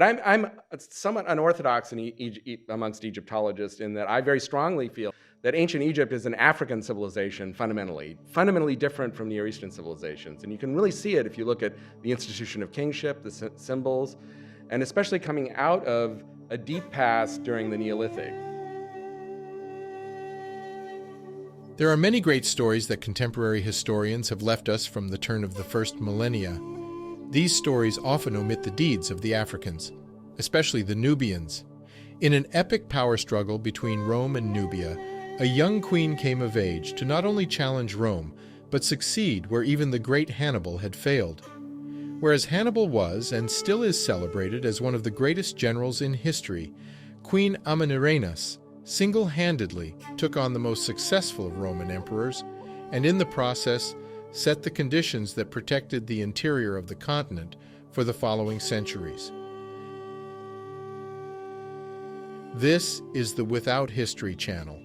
I'm somewhat unorthodox amongst Egyptologists in that I very strongly feel that ancient Egypt is an African civilization fundamentally different from Near Eastern civilizations. And you can really see it if you look at the institution of kingship, the symbols, and especially coming out of a deep past during the Neolithic. There are many great stories that contemporary historians have left us from the turn of the first millennia. These stories often omit the deeds of the Africans, especially the Nubians. In an epic power struggle between Rome and Nubia, a young queen came of age to not only challenge Rome, but succeed where even the great Hannibal had failed. Whereas Hannibal was and still is celebrated as one of the greatest generals in history, Queen Amanirenas single-handedly took on the most successful of Roman emperors, and in the process set the conditions that protected the interior of the continent for the following centuries. This is the Without History channel.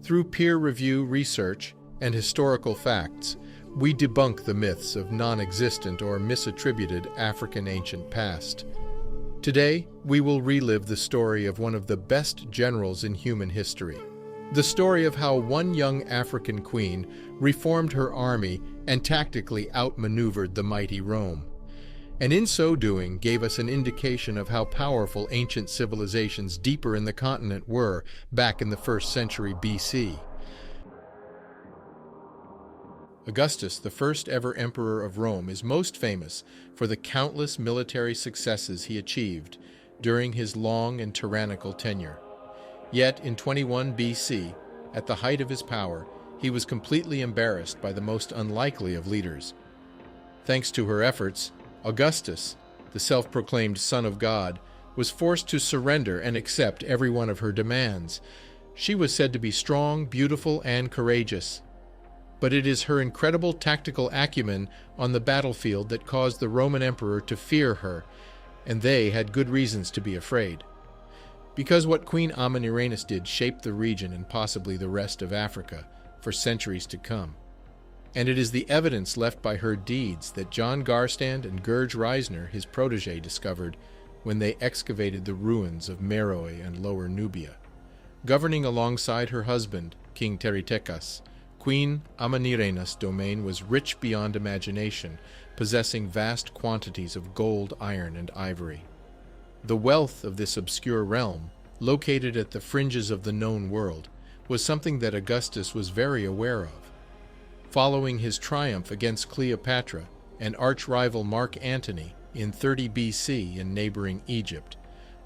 Through peer review research and historical facts, we debunk the myths of non-existent or misattributed African ancient past. Today, we will relive the story of one of the best generals in human history. The story of how one young African queen reformed her army and tactically outmaneuvered the mighty Rome, and in so doing gave us an indication of how powerful ancient civilizations deeper in the continent were back in the 1st century BC. Augustus, the first ever emperor of Rome, is most famous for the countless military successes he achieved during his long and tyrannical tenure. Yet, in 21 BC, at the height of his power, he was completely embarrassed by the most unlikely of leaders. Thanks to her efforts, Augustus, the self-proclaimed son of God, was forced to surrender and accept every one of her demands. She was said to be strong, beautiful, and courageous. But it is her incredible tactical acumen on the battlefield that caused the Roman emperor to fear her, and they had good reasons to be afraid. Because what Queen Amanirenas did shaped the region and possibly the rest of Africa for centuries to come. And it is the evidence left by her deeds that John Garstand and Gerge Reisner, his protege, discovered when they excavated the ruins of Meroe and Lower Nubia. Governing alongside her husband, King Hetepheres I, Queen Amanirenas' domain was rich beyond imagination, possessing vast quantities of gold, iron, and ivory. The wealth of this obscure realm, located at the fringes of the known world, was something that Augustus was very aware of. Following his triumph against Cleopatra and arch-rival Mark Antony in 30 BC in neighboring Egypt,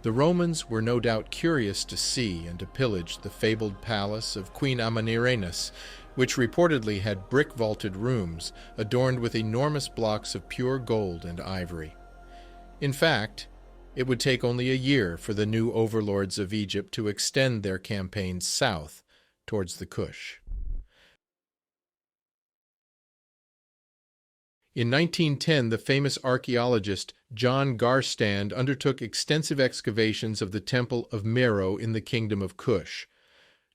the Romans were no doubt curious to see and to pillage the fabled palace of Queen Amanirenas, which reportedly had brick-vaulted rooms adorned with enormous blocks of pure gold and ivory. In fact, it would take only a year for the new overlords of Egypt to extend their campaigns south towards the Kush. In 1910, the famous archaeologist John Garstand undertook extensive excavations of the Temple of Meroe in the Kingdom of Kush.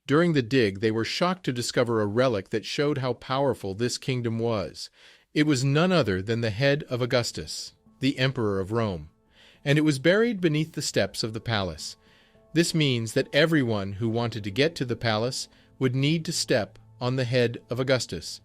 During the dig, they were shocked to discover a relic that showed how powerful this kingdom was. It was none other than the head of Augustus, the Emperor of Rome, and it was buried beneath the steps of the palace. This means that everyone who wanted to get to the palace would need to step on the head of Augustus.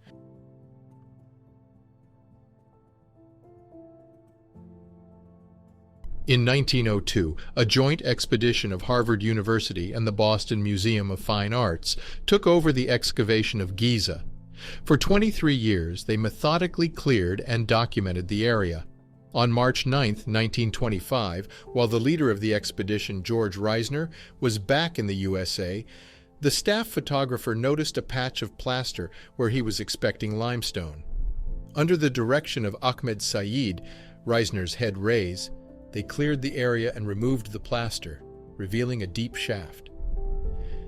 In 1902, a joint expedition of Harvard University and the Boston Museum of Fine Arts took over the excavation of Giza. For 23 years, they methodically cleared and documented the area. On March 9, 1925, while the leader of the expedition, Gerge Reisner, was back in the USA, the staff photographer noticed a patch of plaster where he was expecting limestone. Under the direction of Ahmed Said, Reisner's head raise, they cleared the area and removed the plaster, revealing a deep shaft.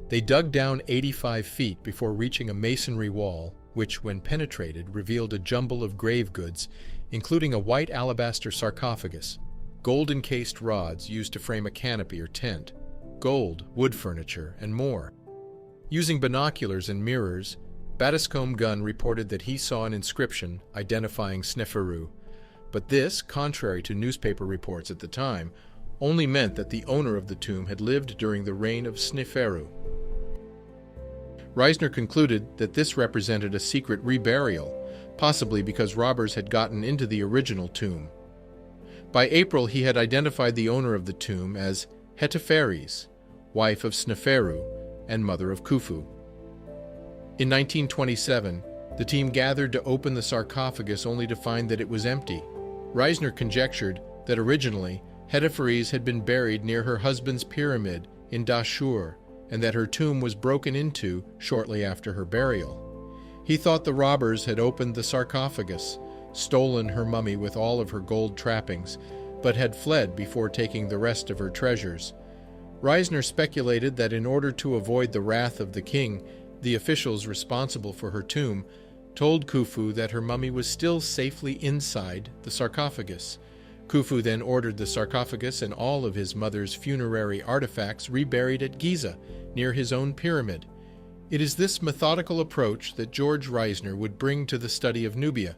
They dug down 85 feet before reaching a masonry wall, which, when penetrated, revealed a jumble of grave goods, including a white alabaster sarcophagus, gold-encased rods used to frame a canopy or tent, gold, wood furniture, and more. Using binoculars and mirrors, Battiscombe Gunn reported that he saw an inscription identifying Sneferu. But this, contrary to newspaper reports at the time, only meant that the owner of the tomb had lived during the reign of Sneferu. Reisner concluded that this represented a secret reburial, possibly because robbers had gotten into the original tomb. By April, he had identified the owner of the tomb as Hetepheres, wife of Sneferu and mother of Khufu. In 1927, the team gathered to open the sarcophagus only to find that it was empty. Reisner conjectured that originally Hetepheres had been buried near her husband's pyramid in Dashur, and that her tomb was broken into shortly after her burial. He thought the robbers had opened the sarcophagus, stolen her mummy with all of her gold trappings, but had fled before taking the rest of her treasures. Reisner speculated that in order to avoid the wrath of the king, the officials responsible for her tomb told Khufu that her mummy was still safely inside the sarcophagus. Khufu then ordered the sarcophagus and all of his mother's funerary artifacts reburied at Giza, near his own pyramid. It is this methodical approach that George Reisner would bring to the study of Nubia,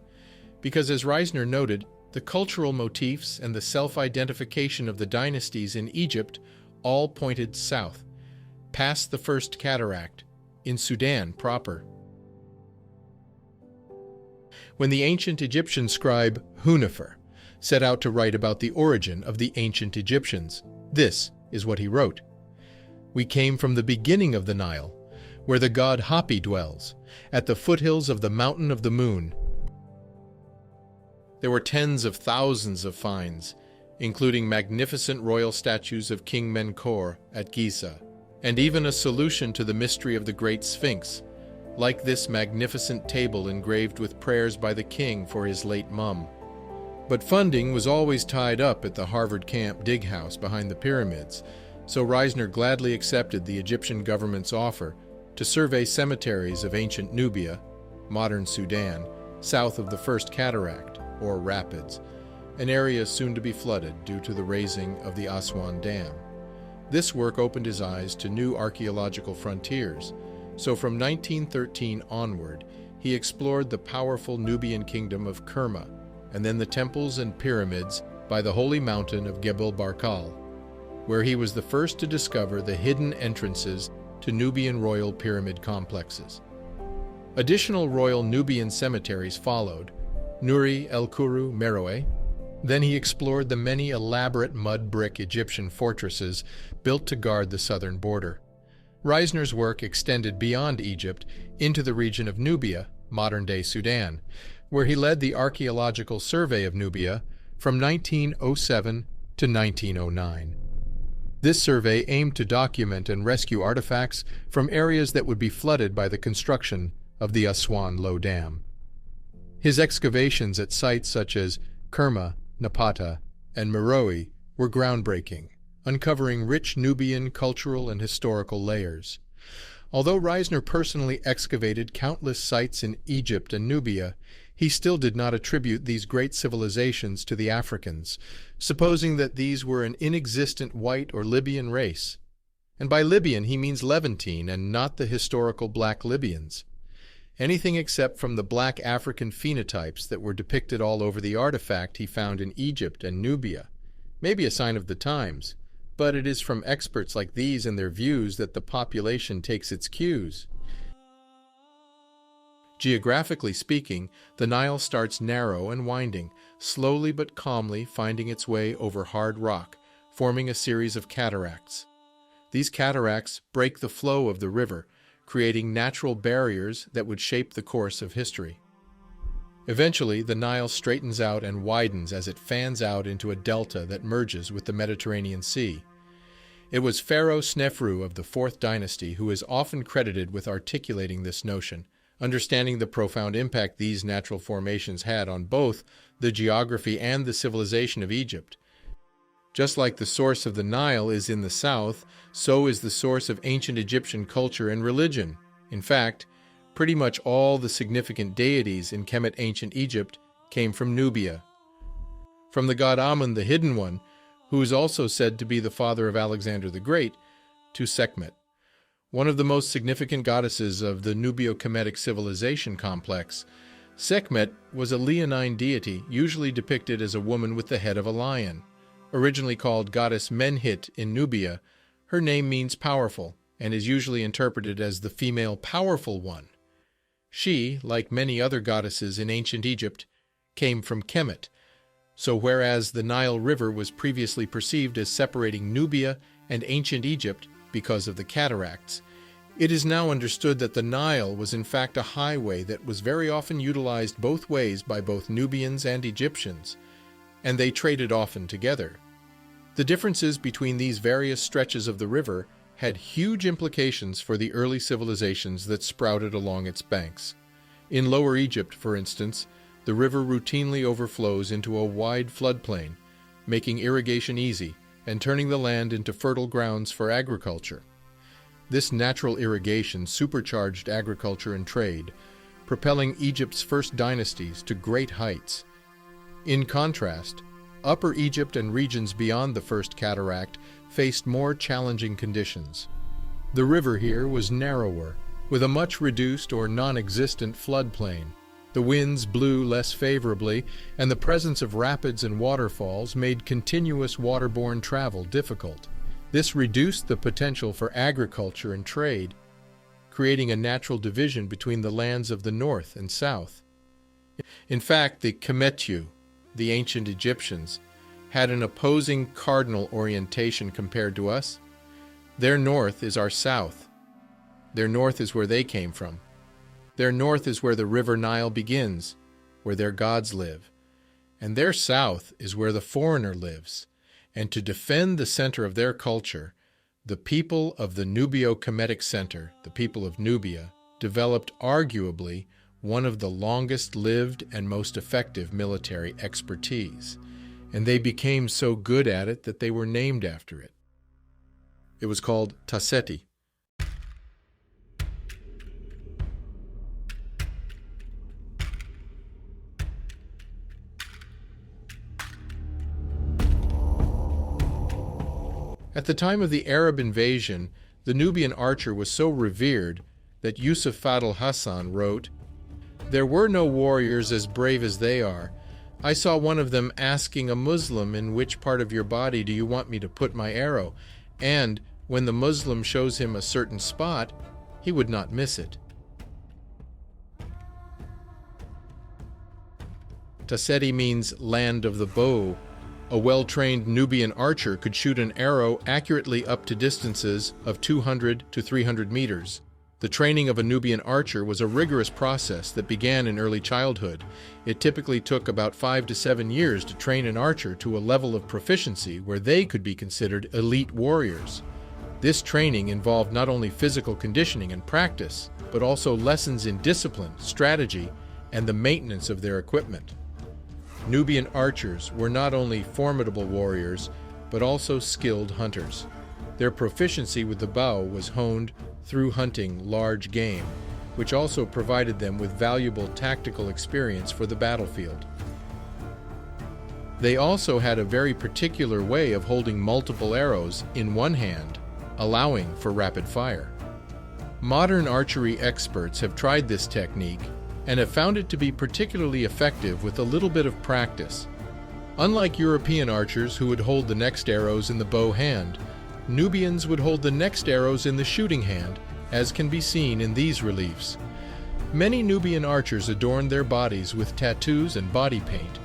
because as Reisner noted, the cultural motifs and the self-identification of the dynasties in Egypt all pointed south, past the First Cataract, in Sudan proper. When the ancient Egyptian scribe Hetepheres set out to write about the origin of the ancient Egyptians, this is what he wrote. "We came from the beginning of the Nile, where the god Hapi dwells, at the foothills of the mountain of the moon. There were tens of thousands of finds, including magnificent royal statues of King Menkaure at Giza, and even a solution to the mystery of the Great Sphinx, like this magnificent table engraved with prayers by the king for his late mum. But funding was always tied up at the Harvard Camp dig house behind the pyramids, so Reisner gladly accepted the Egyptian government's offer to survey cemeteries of ancient Nubia, modern Sudan, south of the First Cataract, or Rapids, an area soon to be flooded due to the raising of the Aswan Dam. This work opened his eyes to new archaeological frontiers, so from 1913 onward, he explored the powerful Nubian kingdom of Kerma, and then the temples and pyramids by the holy mountain of Gebel Barkal, where he was the first to discover the hidden entrances to Nubian royal pyramid complexes. Additional royal Nubian cemeteries followed, Nuri El Kuru Meroe. Then he explored the many elaborate mud brick Egyptian fortresses built to guard the southern border. Reisner's work extended beyond Egypt into the region of Nubia, modern-day Sudan, where he led the archaeological survey of Nubia from 1907 to 1909. This survey aimed to document and rescue artifacts from areas that would be flooded by the construction of the Aswan Low Dam. His excavations at sites such as Kerma, Napata, and Meroe were groundbreaking, uncovering rich Nubian cultural and historical layers. Although Reisner personally excavated countless sites in Egypt and Nubia, he still did not attribute these great civilizations to the Africans, supposing that these were an inexistent white or Libyan race. And by Libyan he means Levantine and not the historical black Libyans. Anything except from the black African phenotypes that were depicted all over the artifact he found in Egypt and Nubia may be a sign of the times, but it is from experts like these and their views that the population takes its cues. Geographically speaking, the Nile starts narrow and winding, slowly but calmly finding its way over hard rock, forming a series of cataracts. These cataracts break the flow of the river, creating natural barriers that would shape the course of history. Eventually, the Nile straightens out and widens as it fans out into a delta that merges with the Mediterranean Sea. It was Pharaoh Sneferu of the Fourth Dynasty who is often credited with articulating this notion, understanding the profound impact these natural formations had on both the geography and the civilization of Egypt. Just like the source of the Nile is in the south, so is the source of ancient Egyptian culture and religion. In fact, pretty much all the significant deities in Kemet ancient Egypt came from Nubia. From the god Amun, the Hidden One, who is also said to be the father of Alexander the Great, to Sekhmet, one of the most significant goddesses of the Nubio-Kemetic civilization complex. Sekhmet was a leonine deity, usually depicted as a woman with the head of a lion. Originally called goddess Menhit in Nubia, her name means powerful and is usually interpreted as the female powerful one. She, like many other goddesses in ancient Egypt, came from Kemet, so whereas the Nile River was previously perceived as separating Nubia and ancient Egypt because of the cataracts, it is now understood that the Nile was in fact a highway that was very often utilized both ways by both Nubians and Egyptians, and they traded often together. The differences between these various stretches of the river had huge implications for the early civilizations that sprouted along its banks. In Lower Egypt, for instance, the river routinely overflows into a wide floodplain, making irrigation easy and turning the land into fertile grounds for agriculture. This natural irrigation supercharged agriculture and trade, propelling Egypt's first dynasties to great heights. In contrast, Upper Egypt and regions beyond the First Cataract faced more challenging conditions. The river here was narrower, with a much reduced or non-existent floodplain. The winds blew less favorably, and the presence of rapids and waterfalls made continuous waterborne travel difficult. This reduced the potential for agriculture and trade, creating a natural division between the lands of the north and south. In fact, the Kemetu, the ancient Egyptians, had an opposing cardinal orientation compared to us. Their north is our south. Their north is where they came from. Their north is where the river Nile begins, where their gods live. And their south is where the foreigner lives. And to defend the center of their culture, the people of the Nubio-Kemetic center, the people of Nubia, developed arguably one of the longest-lived and most effective military expertise. And they became so good at it that they were named after it. It was called Tasseti. At the time of the Arab invasion, the Nubian archer was so revered that Yusuf Fadl Hassan wrote, "There were no warriors as brave as they are. I saw one of them asking a Muslim, in which part of your body do you want me to put my arrow? And when the Muslim shows him a certain spot, he would not miss it." Tasseti means land of the bow. A well-trained Nubian archer could shoot an arrow accurately up to distances of 200 to 300 meters. The training of a Nubian archer was a rigorous process that began in early childhood. It typically took about 5 to 7 years to train an archer to a level of proficiency where they could be considered elite warriors. This training involved not only physical conditioning and practice, but also lessons in discipline, strategy, and the maintenance of their equipment. Nubian archers were not only formidable warriors, but also skilled hunters. Their proficiency with the bow was honed through hunting large game, which also provided them with valuable tactical experience for the battlefield. They also had a very particular way of holding multiple arrows in one hand, allowing for rapid fire. Modern archery experts have tried this technique and have found it to be particularly effective with a little bit of practice. Unlike European archers who would hold the next arrows in the bow hand, Nubians would hold the next arrows in the shooting hand, as can be seen in these reliefs. Many Nubian archers adorned their bodies with tattoos and body paint,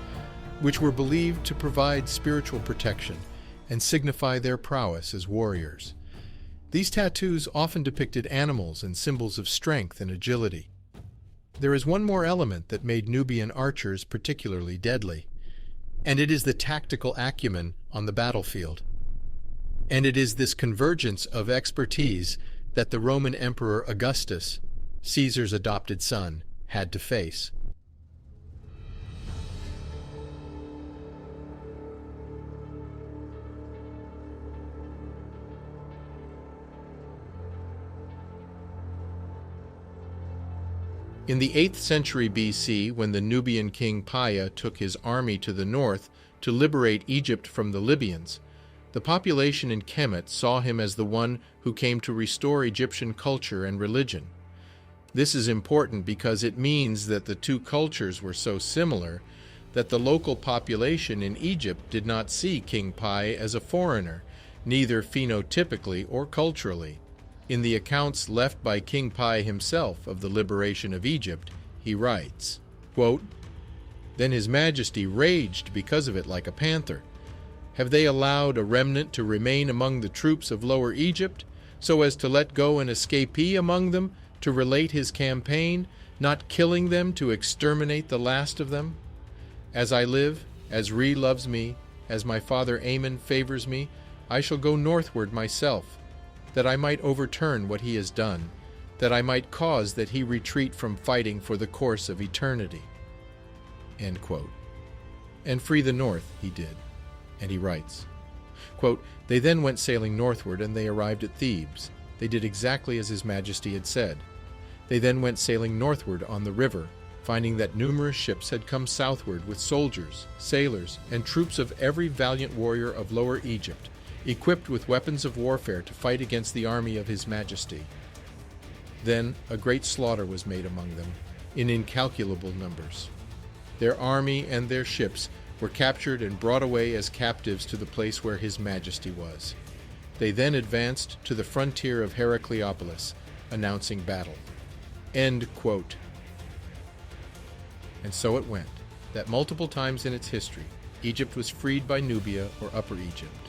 which were believed to provide spiritual protection and signify their prowess as warriors. These tattoos often depicted animals and symbols of strength and agility. There is one more element that made Nubian archers particularly deadly, and it is the tactical acumen on the battlefield. And it is this convergence of expertise that the Roman Emperor Augustus, Caesar's adopted son, had to face. In the 8th century BC, when the Nubian king Paya took his army to the north to liberate Egypt from the Libyans, the population in Kemet saw him as the one who came to restore Egyptian culture and religion. This is important because it means that the two cultures were so similar that the local population in Egypt did not see King Pi as a foreigner, neither phenotypically or culturally. In the accounts left by King Pi himself of the liberation of Egypt, he writes, quote, "Then His Majesty raged because of it like a panther. Have they allowed a remnant to remain among the troops of Lower Egypt, so as to let go an escapee among them to relate his campaign, not killing them to exterminate the last of them? As I live, as Re loves me, as my father Amen favors me, I shall go northward myself, that I might overturn what he has done, that I might cause that he retreat from fighting for the course of eternity." End quote. And free the north he did. And he writes, quote, "They then went sailing northward, and they arrived at Thebes. They did exactly as His Majesty had said. They then went sailing northward on the river, finding that numerous ships had come southward with soldiers, sailors, and troops of every valiant warrior of Lower Egypt, equipped with weapons of warfare to fight against the army of His Majesty. Then a great slaughter was made among them, in incalculable numbers. Their army and their ships were captured and brought away as captives to the place where His Majesty was. They then advanced to the frontier of Heracleopolis, announcing battle." End quote. And so it went, that multiple times in its history, Egypt was freed by Nubia or Upper Egypt.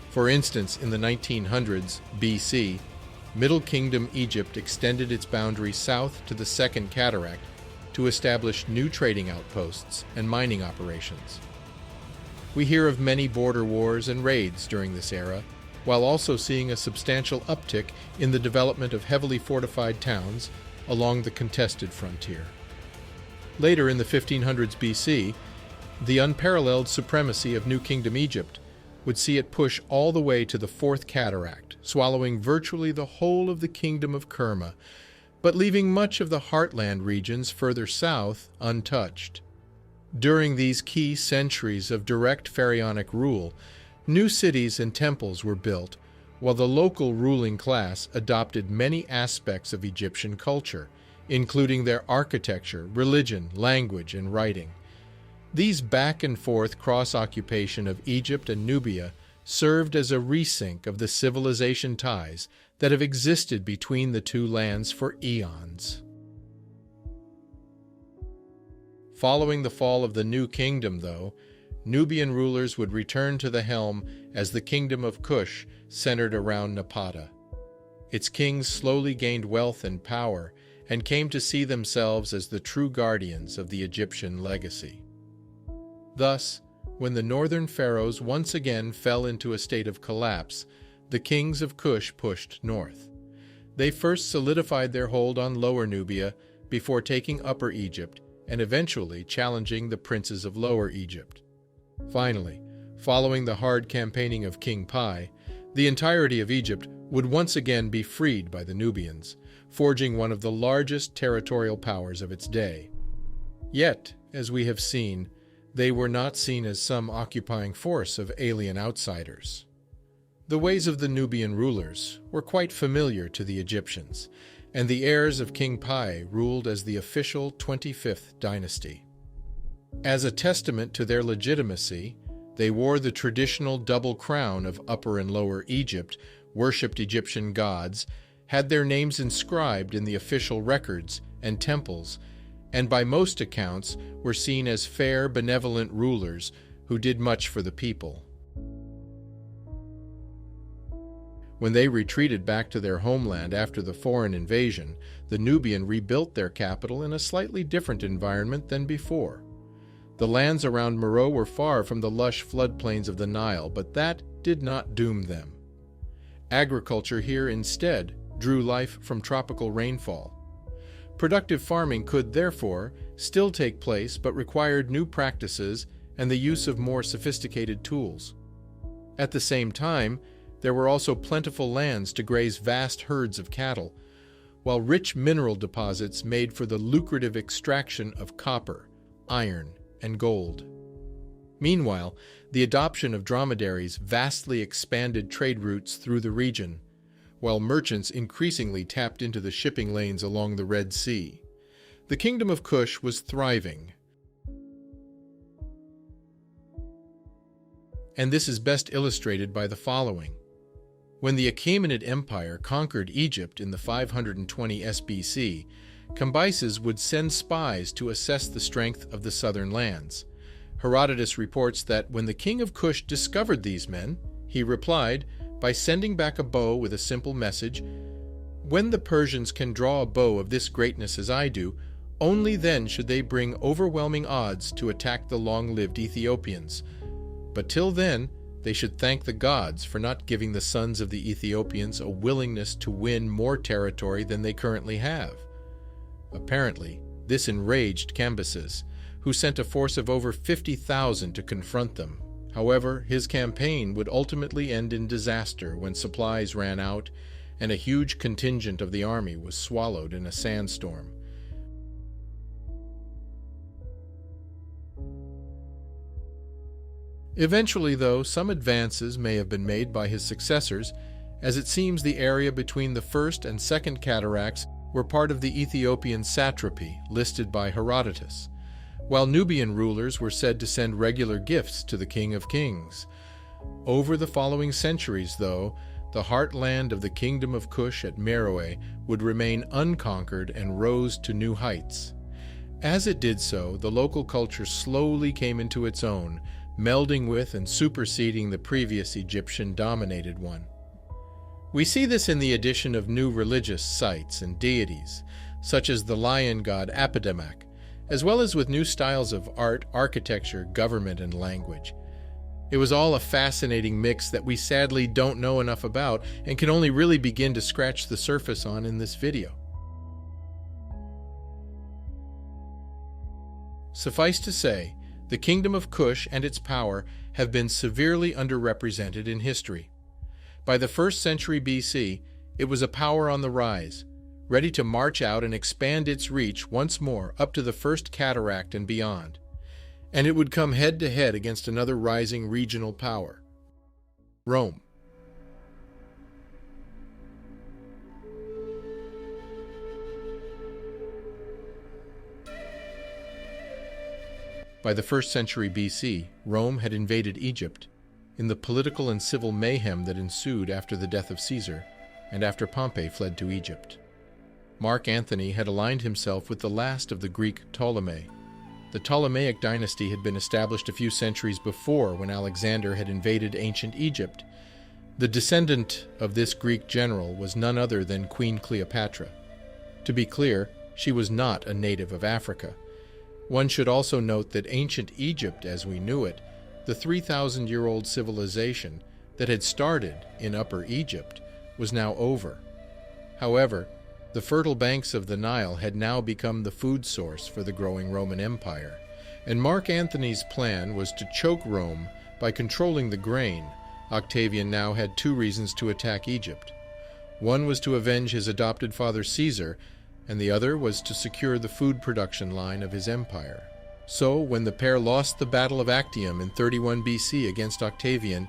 For instance, in the 1900s BC, Middle Kingdom Egypt extended its boundary south to the Second Cataract to establish new trading outposts and mining operations. We hear of many border wars and raids during this era, while also seeing a substantial uptick in the development of heavily fortified towns along the contested frontier. Later in the 1500s BC, the unparalleled supremacy of New Kingdom Egypt would see it push all the way to the Fourth Cataract, swallowing virtually the whole of the Kingdom of Kerma, but leaving much of the heartland regions further south untouched. During these key centuries of direct pharaonic rule, new cities and temples were built, while the local ruling class adopted many aspects of Egyptian culture, including their architecture, religion, language, and writing. These back-and-forth cross-occupation of Egypt and Nubia served as a resync of the civilization ties that have existed between the two lands for eons. Following the fall of the New Kingdom, though, Nubian rulers would return to the helm as the Kingdom of Kush centered around Napata. Its kings slowly gained wealth and power and came to see themselves as the true guardians of the Egyptian legacy. Thus, when the northern pharaohs once again fell into a state of collapse, the kings of Kush pushed north. They first solidified their hold on Lower Nubia before taking Upper Egypt and eventually challenging the princes of Lower Egypt. Finally, following the hard campaigning of King Pi, the entirety of Egypt would once again be freed by the Nubians, forging one of the largest territorial powers of its day. Yet, as we have seen, they were not seen as some occupying force of alien outsiders. The ways of the Nubian rulers were quite familiar to the Egyptians, and the heirs of King Pi ruled as the official 25th dynasty. As a testament to their legitimacy, they wore the traditional double crown of Upper and Lower Egypt, worshipped Egyptian gods, had their names inscribed in the official records and temples, and by most accounts were seen as fair, benevolent rulers who did much for the people. When they retreated back to their homeland after the foreign invasion, the Nubian rebuilt their capital in a slightly different environment than before. The lands around Meroe were far from the lush floodplains of the Nile, but that did not doom them. Agriculture here instead drew life from tropical rainfall. Productive farming could, therefore, still take place but required new practices and the use of more sophisticated tools. At the same time, there were also plentiful lands to graze vast herds of cattle, while rich mineral deposits made for the lucrative extraction of copper, iron, and gold. Meanwhile, the adoption of dromedaries vastly expanded trade routes through the region, while merchants increasingly tapped into the shipping lanes along the Red Sea. The Kingdom of Kush was thriving. and this is best illustrated by the following. When the Achaemenid Empire conquered Egypt in the 520 SBC, Cambyses would send spies to assess the strength of the southern lands. Herodotus reports that when the king of Kush discovered these men, he replied by sending back a bow with a simple message, "When the Persians can draw a bow of this greatness as I do, only then should they bring overwhelming odds to attack the long-lived Ethiopians. But till then, they should thank the gods for not giving the sons of the Ethiopians a willingness to win more territory than they currently have." Apparently, this enraged Cambyses, who sent a force of over 50,000 to confront them. However, his campaign would ultimately end in disaster when supplies ran out and a huge contingent of the army was swallowed in a sandstorm. Eventually, though, some advances may have been made by his successors, as it seems the area between the first and second cataracts were part of the Ethiopian satrapy listed by Herodotus, while Nubian rulers were said to send regular gifts to the King of Kings. Over the following centuries, though, the heartland of the Kingdom of Kush at Meroe would remain unconquered and rose to new heights. As it did so, the local culture slowly came into its own, melding with and superseding the previous Egyptian-dominated one. We see this in the addition of new religious sites and deities, such as the lion god Apidamak, as well as with new styles of art, architecture, government, and language. It was all a fascinating mix that we sadly don't know enough about and can only really begin to scratch the surface on in this video. Suffice to say, the Kingdom of Kush and its power have been severely underrepresented in history. By the 1st century BC, it was a power on the rise, ready to march out and expand its reach once more up to the First Cataract and beyond. And it would come head-to-head against another rising regional power, Rome. By the 1st century BC, Rome had invaded Egypt in the political and civil mayhem that ensued after the death of Caesar and after Pompey fled to Egypt. Mark Antony had aligned himself with the last of the Greek Ptolemy. The Ptolemaic dynasty had been established a few centuries before when Alexander had invaded ancient Egypt. The descendant of this Greek general was none other than Queen Cleopatra. To be clear, she was not a native of Africa. One should also note that ancient Egypt as we knew it, the 3,000-year-old civilization that had started in Upper Egypt, was now over. However, the fertile banks of the Nile had now become the food source for the growing Roman Empire, and Mark Antony's plan was to choke Rome by controlling the grain. Octavian now had two reasons to attack Egypt. One was to avenge his adopted father Caesar, and the other was to secure the food production line of his empire. So, when the pair lost the Battle of Actium in 31 BC against Octavian,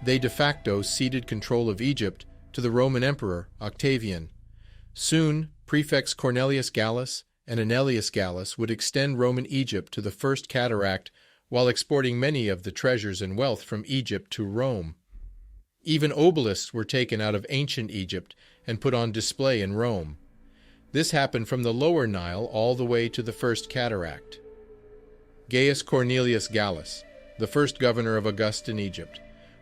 they de facto ceded control of Egypt to the Roman Emperor Octavian. Soon, prefects Cornelius Gallus and Anelius Gallus would extend Roman Egypt to the First Cataract while exporting many of the treasures and wealth from Egypt to Rome. Even obelisks were taken out of ancient Egypt and put on display in Rome. This happened from the lower Nile all the way to the First Cataract. Gaius Cornelius Gallus, the first governor of Augustan Egypt,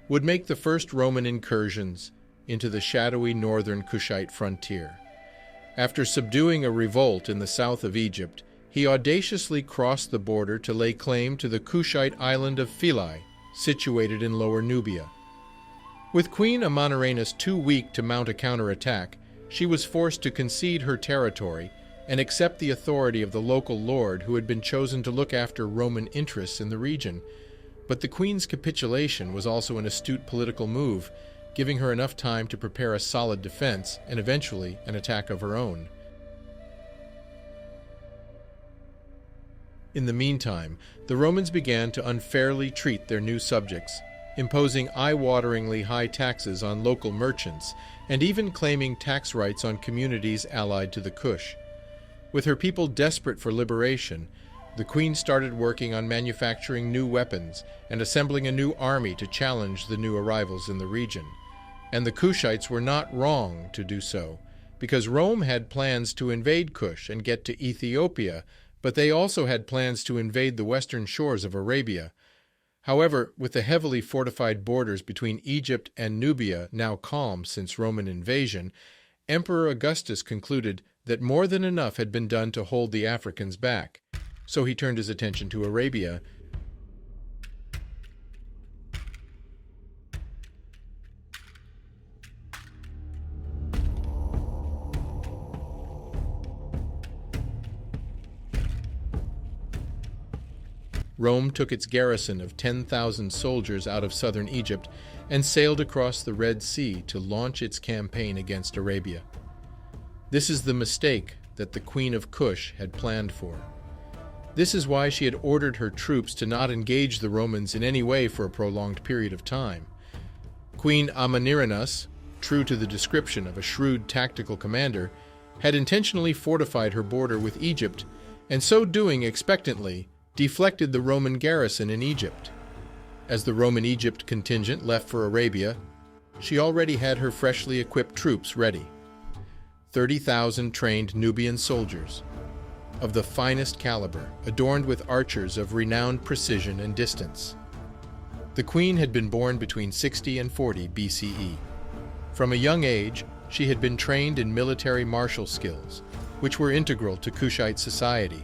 would make the first Roman incursions into the shadowy northern Kushite frontier. After subduing a revolt in the south of Egypt, he audaciously crossed the border to lay claim to the Kushite island of Philae, situated in Lower Nubia. With Queen Amanirenas too weak to mount a counterattack, she was forced to concede her territory and accept the authority of the local lord who had been chosen to look after Roman interests in the region. But the queen's capitulation was also an astute political move, giving her enough time to prepare a solid defense and eventually an attack of her own. In the meantime, the Romans began to unfairly treat their new subjects, imposing eye-wateringly high taxes on local merchants and even claiming tax rights on communities allied to the Kush. With her people desperate for liberation, The queen started working on manufacturing new weapons and assembling a new army to challenge the new arrivals in the region. And the Kushites were not wrong to do so, because Rome had plans to invade Kush and get to Ethiopia, but they also had plans to invade the western shores of Arabia. However, with the heavily fortified borders between Egypt and Nubia now calm since Roman invasion, Emperor Augustus concluded that more than enough had been done to hold the Africans back. So he turned his attention to Arabia. Rome took its garrison of 10,000 soldiers out of southern Egypt and sailed across the Red Sea to launch its campaign against Arabia. This is the mistake that the Queen of Kush had planned for. This is why she had ordered her troops to not engage the Romans in any way for a prolonged period of time. Queen Amanirenas, true to the description of a shrewd tactical commander, had intentionally fortified her border with Egypt, and so doing expectantly deflected the Roman garrison in Egypt. As the Roman Egypt contingent left for Arabia, she already had her freshly equipped troops ready. 30,000 trained Nubian soldiers, of the finest caliber, adorned with archers of renowned precision and distance. The queen had been born between 60 and 40 BCE. From a young age, she had been trained in military martial skills, which were integral to Kushite society.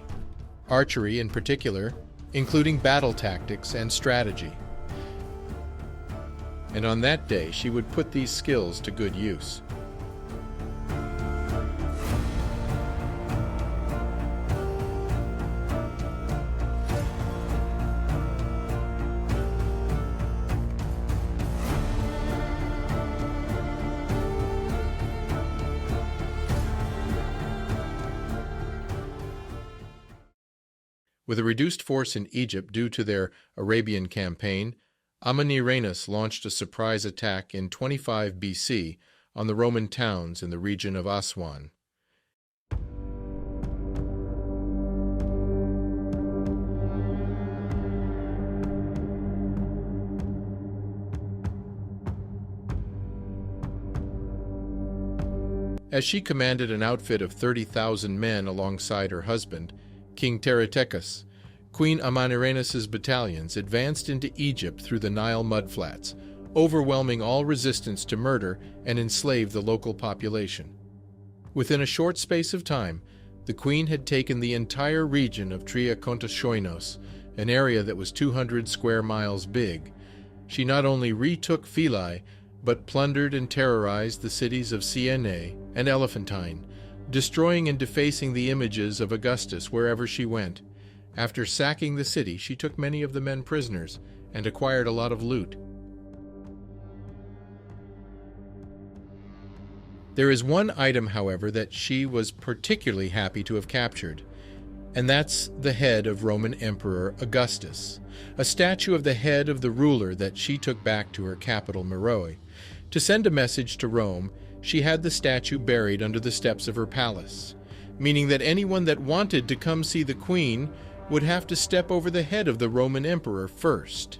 Archery in particular, including battle tactics and strategy. And on that day, she would put these skills to good use. With a reduced force in Egypt due to their Arabian campaign, Amanirenas launched a surprise attack in 25 BC on the Roman towns in the region of Aswan. As she commanded an outfit of 30,000 men alongside her husband, King Hetepheres, Queen Amanirenas' battalions advanced into Egypt through the Nile mudflats, overwhelming all resistance to murder and enslave the local population. Within a short space of time, the queen had taken the entire region of TRUE Annunaki, an area that was 200 square miles big. She not only retook Philae, but plundered and terrorized the cities of Siene and Elephantine, destroying and defacing the images of Augustus wherever she went. After sacking the city, she took many of the men prisoners and acquired a lot of loot. There is one item, however, that she was particularly happy to have captured, and that's the head of Roman Emperor Augustus, a statue of the head of the ruler that she took back to her capital, Meroe. To send a message to Rome, she had the statue buried under the steps of her palace, meaning that anyone that wanted to come see the queen would have to step over the head of the Roman emperor first.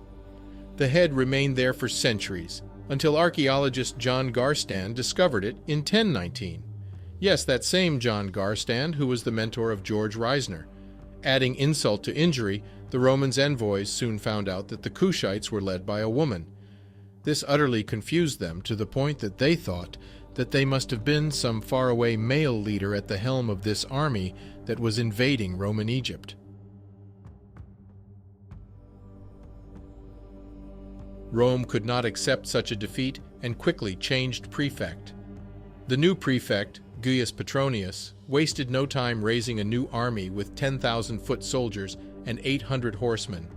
The head remained there for centuries, until archaeologist John Garstand discovered it in 1019. Yes, that same John Garstand who was the mentor of George Reisner. Adding insult to injury, the Romans' envoys soon found out that the Kushites were led by a woman. This utterly confused them to the point that they thought that they must have been some faraway male leader at the helm of this army that was invading Roman Egypt. Rome could not accept such a defeat and quickly changed prefect. The new prefect, Gaius Petronius, wasted no time raising a new army with 10,000 foot soldiers and 800 horsemen.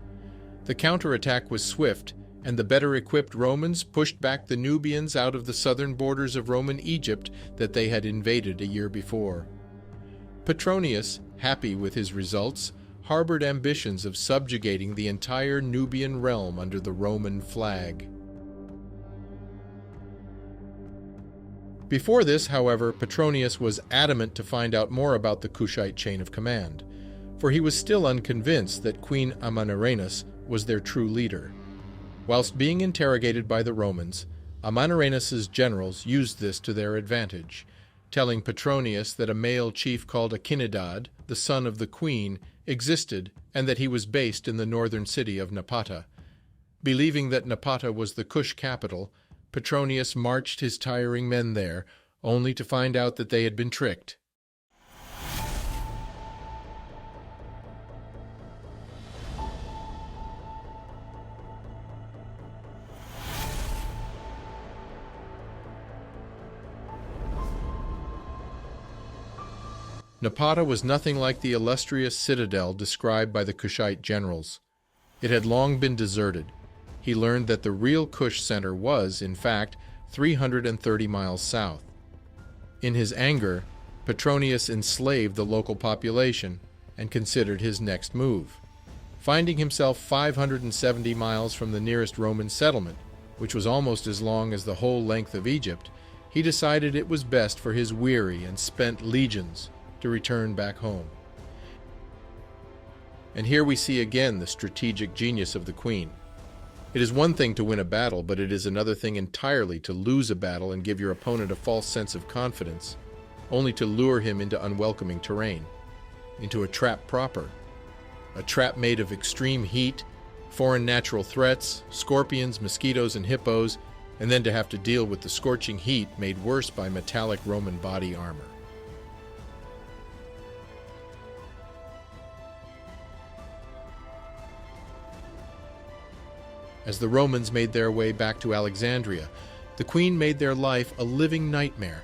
The counterattack was swift, and the better-equipped Romans pushed back the Nubians out of the southern borders of Roman Egypt that they had invaded a year before. Petronius, happy with his results, harbored ambitions of subjugating the entire Nubian realm under the Roman flag. Before this, however, Petronius was adamant to find out more about the Kushite chain of command. for he was still unconvinced that Queen Amanirenas was their true leader. Whilst being interrogated by the Romans, Amanirenas' generals used this to their advantage, telling Petronius that a male chief called Akinidad, the son of the queen, existed and that he was based in the northern city of Napata. Believing that Napata was the Kush capital, Petronius marched his tiring men there, only to find out that they had been tricked. Napata was nothing like the illustrious citadel described by the Kushite generals. It had long been deserted. He learned that the real Kush center was, in fact, 330 miles south. In his anger, Petronius enslaved the local population and considered his next move. Finding himself 570 miles from the nearest Roman settlement, which was almost as long as the whole length of Egypt, he decided it was best for his weary and spent legions to return back home. And here we see again the strategic genius of the queen. It is one thing to win a battle, but it is another thing entirely to lose a battle and give your opponent a false sense of confidence, only to lure him into unwelcoming terrain, into a trap proper. A trap made of extreme heat, foreign natural threats, scorpions, mosquitoes, and hippos, and then to have to deal with the scorching heat made worse by metallic Roman body armor. As the Romans made their way back to Alexandria, the queen made their life a living nightmare,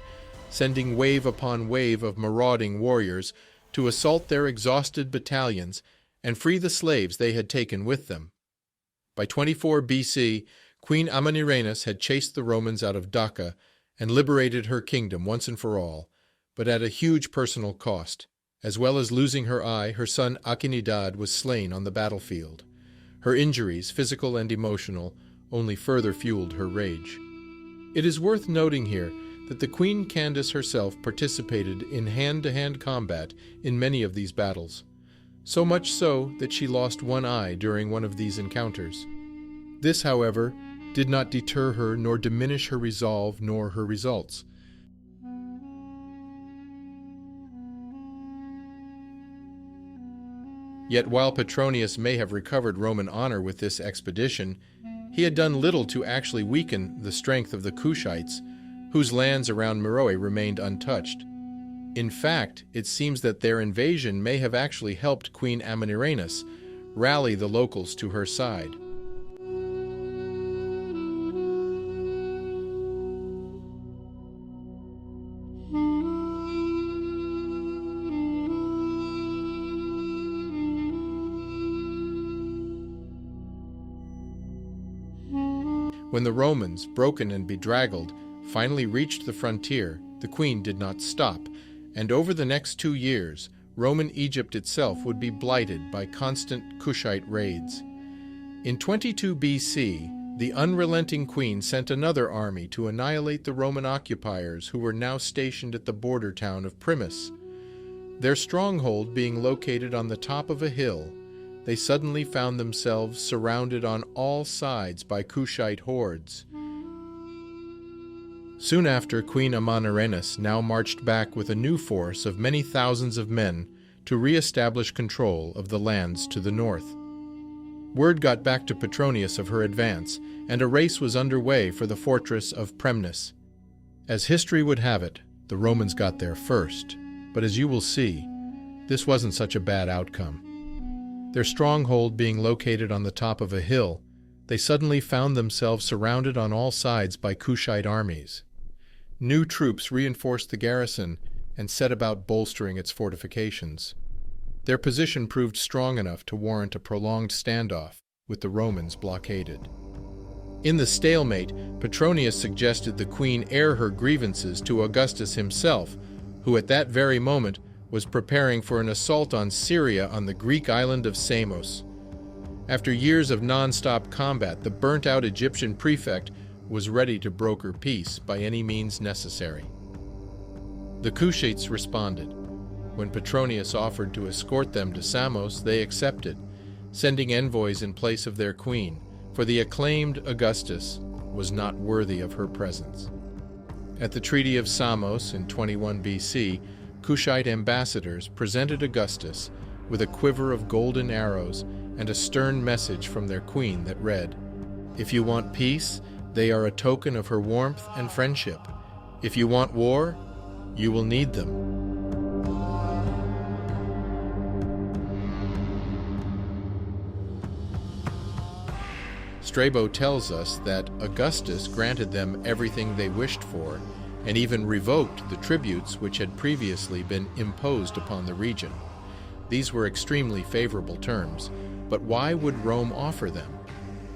sending wave upon wave of marauding warriors to assault their exhausted battalions and free the slaves they had taken with them. By 24 BC, Queen Amanirenas had chased the Romans out of Dhaka and liberated her kingdom once and for all, but at a huge personal cost. As well as losing her eye, her son Akinidad was slain on the battlefield. Her injuries, physical and emotional, only further fueled her rage. It is worth noting here that the Queen Candace herself participated in hand-to-hand combat in many of these battles, so much so that she lost one eye during one of these encounters. This, however, did not deter her nor diminish her resolve nor her results. Yet while Petronius may have recovered Roman honor with this expedition, he had done little to actually weaken the strength of the Kushites, whose lands around Meroe remained untouched. In fact, it seems that their invasion may have actually helped Queen Amanirenas rally the locals to her side. When the Romans, broken and bedraggled, finally reached the frontier, the queen did not stop, and over the next 2 years, Roman Egypt itself would be blighted by constant Kushite raids. In 22 BC, the unrelenting queen sent another army to annihilate the Roman occupiers who were now stationed at the border town of Primus. Their stronghold being located on the top of a hill, they suddenly found themselves surrounded on all sides by Kushite hordes. Soon after, Queen Amanirenas now marched back with a new force of many thousands of men to re-establish control of the lands to the north. Word got back to Petronius of her advance, and a race was underway for the fortress of Premnis. As history would have it, the Romans got there first, but as you will see, this wasn't such a bad outcome. Their stronghold being located on the top of a hill, they suddenly found themselves surrounded on all sides by Kushite armies. New troops reinforced the garrison and set about bolstering its fortifications. Their position proved strong enough to warrant a prolonged standoff, with the Romans blockaded. In the stalemate, Petronius suggested the queen air her grievances to Augustus himself, who at that very moment was preparing for an assault on Syria on the Greek island of Samos. After years of non-stop combat, the burnt-out Egyptian prefect was ready to broker peace by any means necessary. The Kushites responded. When Petronius offered to escort them to Samos, they accepted, sending envoys in place of their queen, for the acclaimed Augustus was not worthy of her presence. At the Treaty of Samos in 21 BC, Kushite ambassadors presented Augustus with a quiver of golden arrows and a stern message from their queen that read, "If you want peace, they are a token of her warmth and friendship. If you want war, you will need them." Strabo tells us that Augustus granted them everything they wished for, and even revoked the tributes which had previously been imposed upon the region. These were extremely favorable terms, but why would Rome offer them?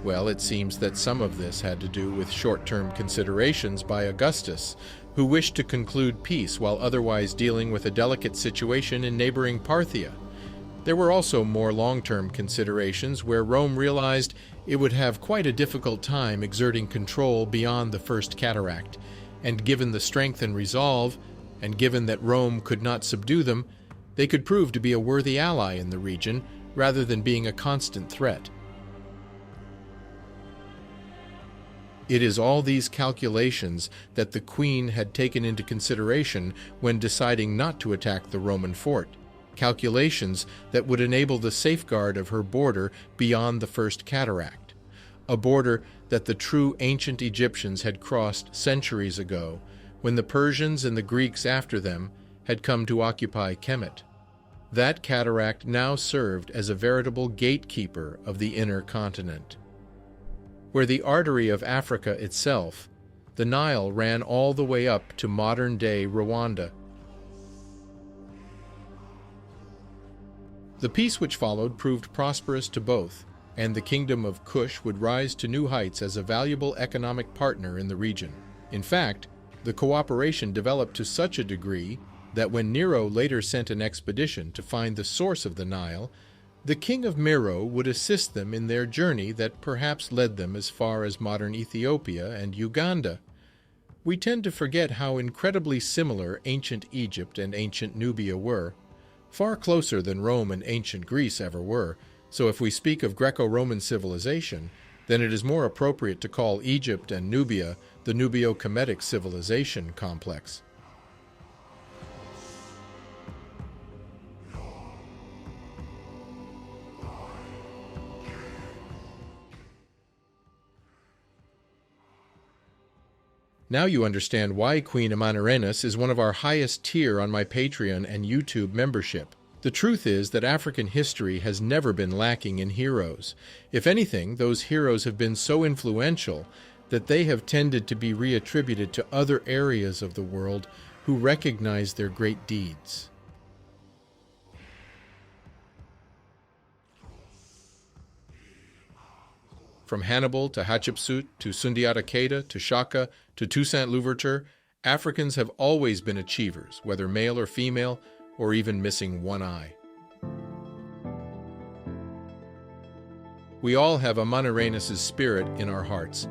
Well, it seems that some of this had to do with short-term considerations by Augustus, who wished to conclude peace while otherwise dealing with a delicate situation in neighboring Parthia. There were also more long-term considerations where Rome realized it would have quite a difficult time exerting control beyond the First Cataract, and given the strength and resolve, and given that Rome could not subdue them, they could prove to be a worthy ally in the region rather than being a constant threat. It is all these calculations that the queen had taken into consideration when deciding not to attack the Roman fort, calculations that would enable the safeguard of her border beyond the First Cataract, a border that the true ancient Egyptians had crossed centuries ago, when the Persians and the Greeks after them had come to occupy Kemet. That cataract now served as a veritable gatekeeper of the inner continent. Where the artery of Africa itself, the Nile ran all the way up to modern-day Rwanda. The peace which followed proved prosperous to both, and the kingdom of Kush would rise to new heights as a valuable economic partner in the region. In fact, the cooperation developed to such a degree that when Nero later sent an expedition to find the source of the Nile, the king of Meroe would assist them in their journey that perhaps led them as far as modern Ethiopia and Uganda. We tend to forget how incredibly similar ancient Egypt and ancient Nubia were, far closer than Rome and ancient Greece ever were, so if we speak of Greco-Roman civilization, then it is more appropriate to call Egypt and Nubia the Nubio-Kemetic civilization complex. Now you understand why Queen Amanirenas is one of our highest tier on my Patreon and YouTube membership. The truth is that African history has never been lacking in heroes. If anything, those heroes have been so influential that they have tended to be reattributed to other areas of the world who recognize their great deeds. From Hannibal to Hatshepsut to Sundiata Keita to Shaka to Toussaint Louverture, Africans have always been achievers, whether male or female, or even missing one eye. We all have Amanirenas' spirit in our hearts.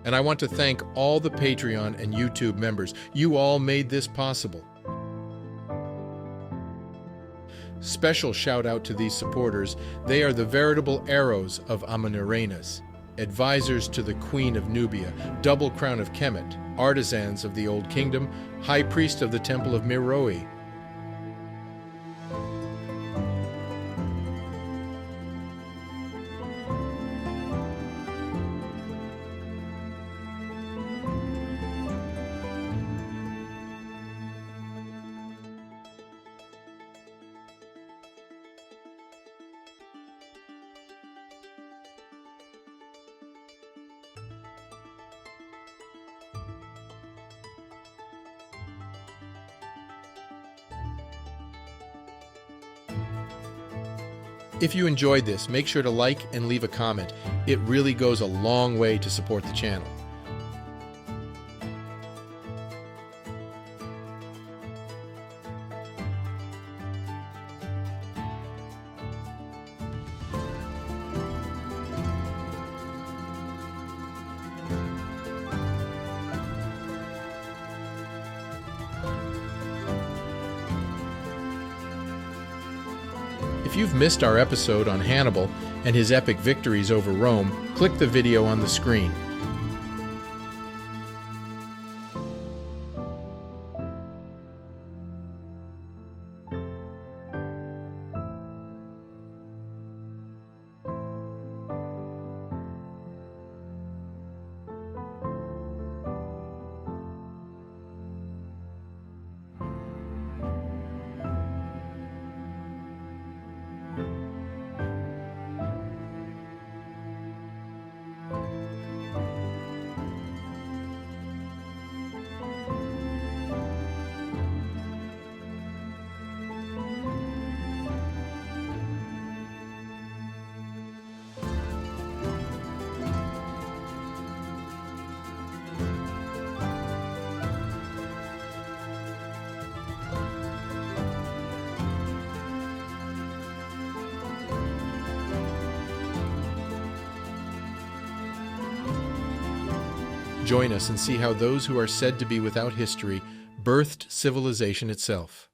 And I want to thank all the Patreon and YouTube members. You all made this possible. Special shout out to these supporters. They are the veritable arrows of Amanirenas, advisors to the Queen of Nubia, double crown of Kemet, artisans of the Old Kingdom, high priest of the Temple of Meroe. If you enjoyed this, make sure to like and leave a comment. It really goes a long way to support the channel. If you've missed our episode on Hannibal and his epic victories over Rome, click the video on the screen. Join us and see how those who are said to be without history birthed civilization itself.